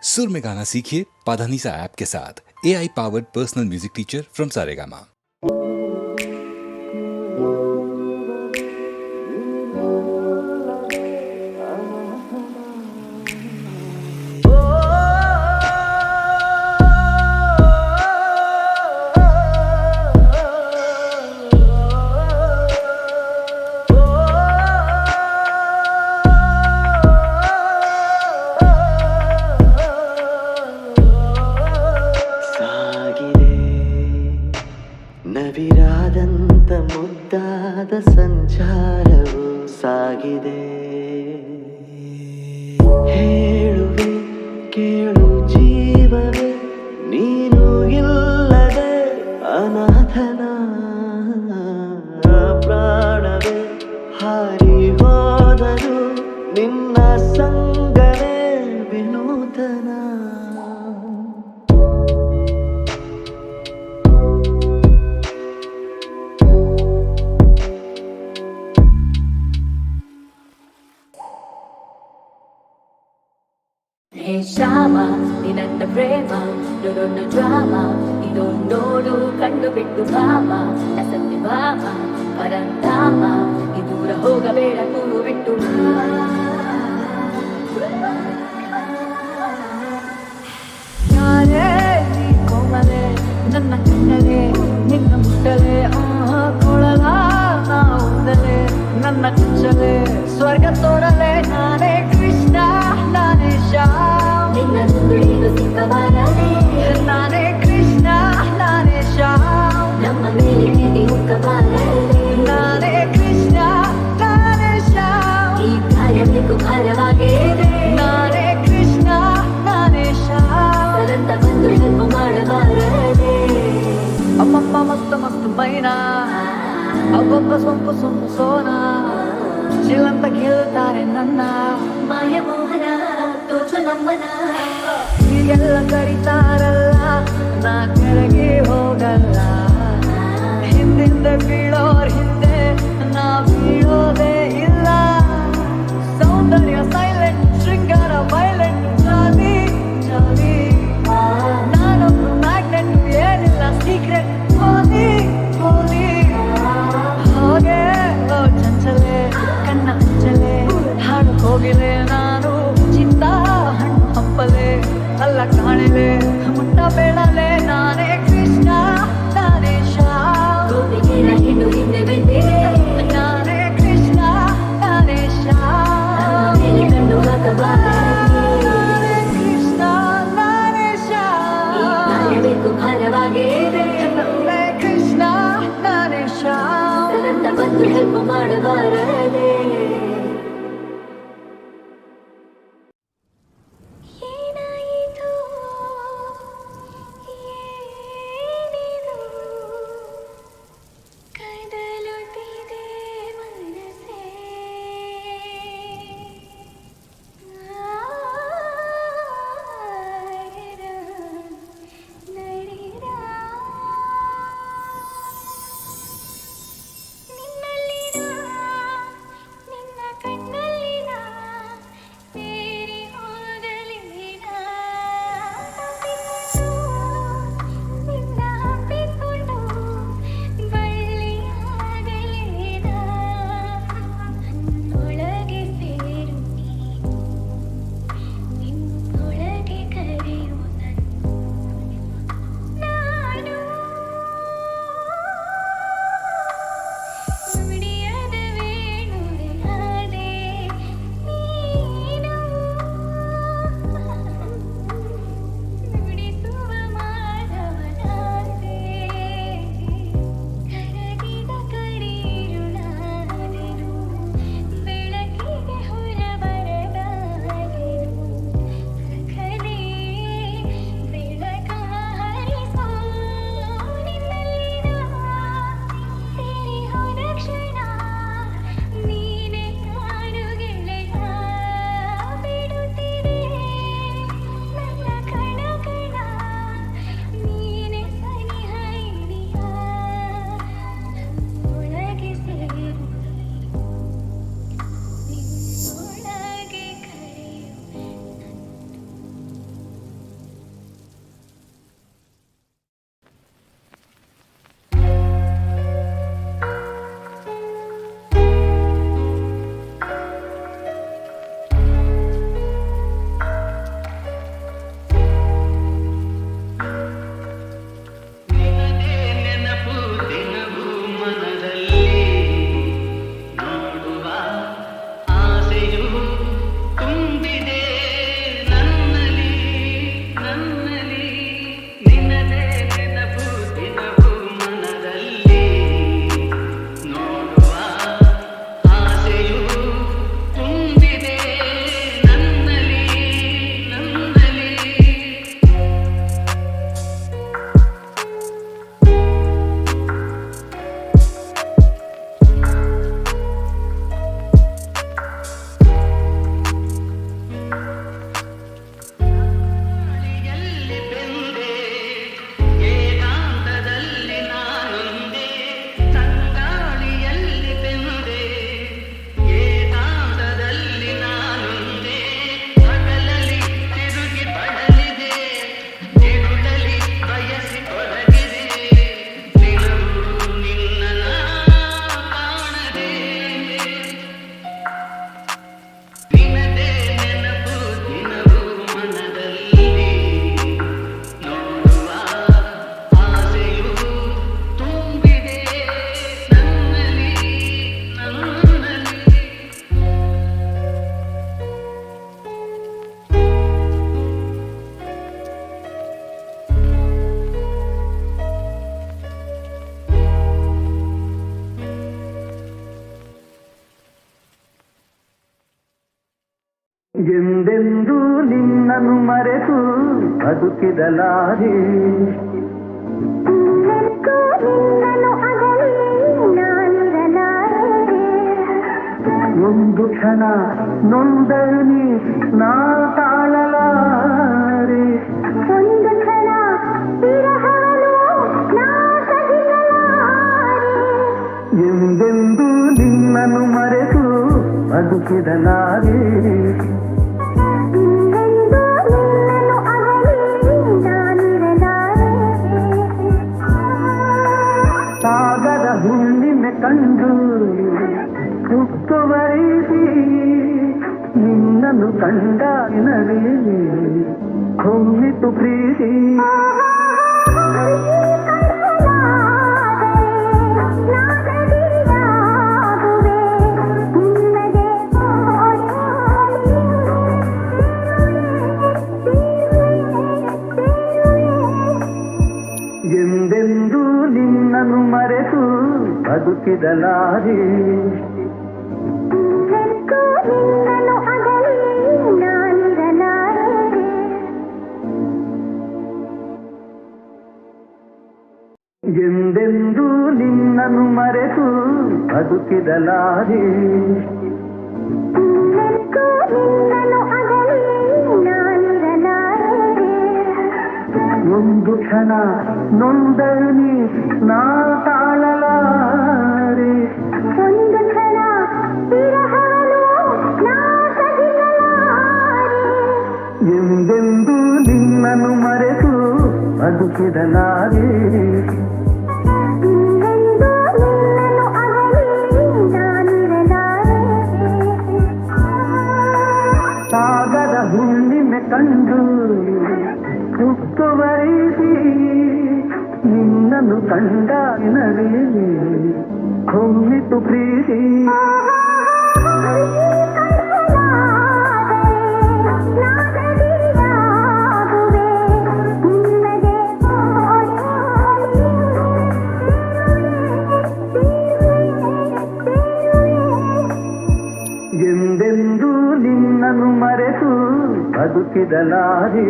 सुर में गाना सीखिए पाधानीसा ऐप के साथ। AI powered personal music teacher from Saregama. ನವಿರಾದಂತ ಮುದ್ದಾದ ಸಂಚಾರವು ಸಾಗಿದೆ. ಹೇಳುವೆ ಕೇಳು ಜೀವವೇ, ನೀನು ಇಲ್ಲದೆ ಅನಾಥನ ಪ್ರಾಣವೇ ಹಾರಿ ಹೋದರು ನಿನ್ನ ಸಂಗವೇ ವಿನೂತನ. ಹೇ ಶ್ಯಾಮ ನಿನ್ನ ಪ್ರೇಮ ದೊಡ್ಡ ಡ್ರಾಮ ಇದೊಂದೋಡು ಕಂಡು ಬಿಟ್ಟು ಭಾಮ ಸತ್ಯ ಭಾಮ ಪರಂಧಾಮ ಈ ದೂರ ಹೋಗಬೇಡ ಕೂರು ಬಿಟ್ಟು. ಯಾರೇ ನೀ ಕೋಮಲೆ ನನ್ನ ಕಣ್ಣಲೆ ನಿನ್ನ ಮುಟ್ಟಲೆ ಕೊಳಲ ನಾವುದಲೆ ನನ್ನ ಕುಚ್ಚಲೆ ಸ್ವರ್ಗ ತೋರಲೆ. ನಾನೇ ಕೃಷ್ಣ ನಾನೇ ಶ್ಯಾಮ್ ನಿನ್ನ ನುಡಿದು ಸಿಕ್ಕಬಾರದೆ. ನಾನೇ ಕೃಷ್ಣ ನಾನೇ ಶ್ಯಾಮ್ ನಮ್ಮ ಮೇಲೆ ಪ್ರೀತಿ ಹುಕ್ಕಬಾರದೆ. ನಾನೇ ಕೃಷ್ಣ ನಾನೇ ಶ್ಯಾಮ್ ಈ ಕಾರ್ಯಕ್ಕೂ ಭಾರವಾಗಿದೆ. ನಾನೇ ಕೃಷ್ಣ ನಾನೇ ಶ್ಯಾಮ್ ಸರಂತ ಬಂದು ಹೆಲ್ಪ್ ಮಾಡಬಾರದೆ. ಅಮ್ಮಪ್ಪ ಮಸ್ತ್ ಮಸ್ತ್ ಮೈನಾ ಅಬ್ಬಬ್ಬ ಸೊಂಪು ಸೊಂಪು ಸೋನಾ ಚಿಲ್ಲಂತ ಕೇಳ್ತಾರೆ ನನ್ನ ಮಾಯಮೋಹನ ತೋಚು ನಮ್ಮನ. ಹೀಗೆಲ್ಲ ಕರೀತಾರಲ್ಲ ನಾ ಕೆಳಗೆ ಹೋಗಲ್ಲ. ಹಿಂದಿಂದ ಬೀಳೋರ್ ಹಿಂದೆ ನಾ ಬೀಳೋದೇ ಇಲ್ಲ. ಸೌಂದರ್ಯ ಸೈಲೆಂಟ್ ಶೃಂಗಾರ ವೈಲೆಂಟ್ ಜಾಲಿ ಜಾಲಿ. ನಾನೊಬ್ರು ಮ್ಯಾಗ್ನೆಟ್ ಏನಿಲ್ಲ ಸೀಕ್ರೆಟ್ ಹೋಲಿ ಹೋಲಿ. ಹೋಗೆ ಚಂಚಲೆ ಕಣ್ಣ ಹಂಚಲೆ ಹಾಡು ಹೋಗಿಲೆ ನಾನು ಚಿಂತ ಹಣ್ಣು ಹಂಪಲೆ ಅಲ್ಲ ಕಾಣಲೆ ಮುಟ್ಟ ಬೇಡಲೆ. ನಾನೇ ಕೃಷ್ಣ ನಾನೇ ಶ್ಯಾಮ್ ಗೋಪಿಗೆರ ಹೆಣ್ಣು ಹಿಂದೆ ಬೆಂದಿದೆ. ನಾನೇ ಕೃಷ್ಣ ನಾನೇ ಶ್ಯಾಮ್ ಮೇಲೆ ಕಣ್ಣು ಹಾಕಬಾರದೆ. ನಾನೇ ಕೃಷ್ಣ ನಾನೇ ಶ್ಯಾಮ್ ಕಾಯಬೇಕು ಭಾರವಾಗಿದೆ. ನಾನೇ ಕೃಷ್ಣ ನಾನೇ ಶ್ಯಾಮ್ ಸರಂತ ಬಂದು ಹೆಲ್ಪ್ ಮಾಡಬಾರದೆ. ನಿನ್ನಲ್ಲಿನ ಮರೆತು ಬದುಕಿದಲಾರೆ ಒಂದು ಕ್ಷಣ ನೊಂದನಿ ನಾ ತಾಳಲಾರೆ ಒಂದು ಕ್ಷಣ ವಿರಹವನ್ನು ನಾ ಸಹಿಸಲಾರೆ. ಎಂದೆಂದು ನಿನ್ನನ್ನು ಮರೆತು ಬದುಕಿದಲಾರೆ ಇನ್ನೆಂದೂ ನಿನ್ನನ್ನು ಅಗಲಿ ನಾನಿರಲಾರೆ. ಸಾಗರ ಹುಣ್ಣಿಮೆ ಕಂಡು ಸುತ್ತುವರಿಸಿ ನಿನ್ನನ್ನು ಕಂಡಾಗಿನವೇ ಹೊಮ್ಮಿತು ಪ್ರೀತಿ ಎಂದೆಂದೂ ನಿನ್ನನ್ನು ಮರೆತು ಬದುಕಿದಲಾರೆ ನಿನ್ನನ್ನು ಅಗಲಿ ನಾನಿರಲಾರೆ. ಎಂದೆಂದೂ ನಿನ್ನನ್ನು ಮರೆತು ಬದುಕಿದಲಾರೆ ನಿನ್ನನ್ನು ಅಗಲಿ ನಾನಿರಲಾರೆ. ಒಂದು ಕ್ಷಣ ನೊಂದನಿ ನಾ ತಾಳಲಾರೆ ಒಂದು ಕ್ಷಣ ವಿರಹವನ್ನು ನಾ ಸಹಿಸಲಾರೆ. ಎಂದೆಂದೂ ನಿನ್ನನ್ನು ಮರೆತು ಬದುಕಿದಲಾರೆ ಇನ್ನೆಂದೂ ನಿನ್ನನ್ನು ಅಗಲಿ ನಾನಿರಲಾರೆ. ಸಾಗರ ಹುಣ್ಣಿಮೆ ಕಂಡು ಸುತ್ತುವರಿಸಿ ನಿನ್ನನ್ನು ಕಂಡಾಗಿನವೇ ಹೊಮ್ಮಿತು ಪ್ರೀತಿ ಎಂದೆಂದೂ ನಿನ್ನನ್ನು ಮರೆತು ಬದುಕಿದಲಾರೆ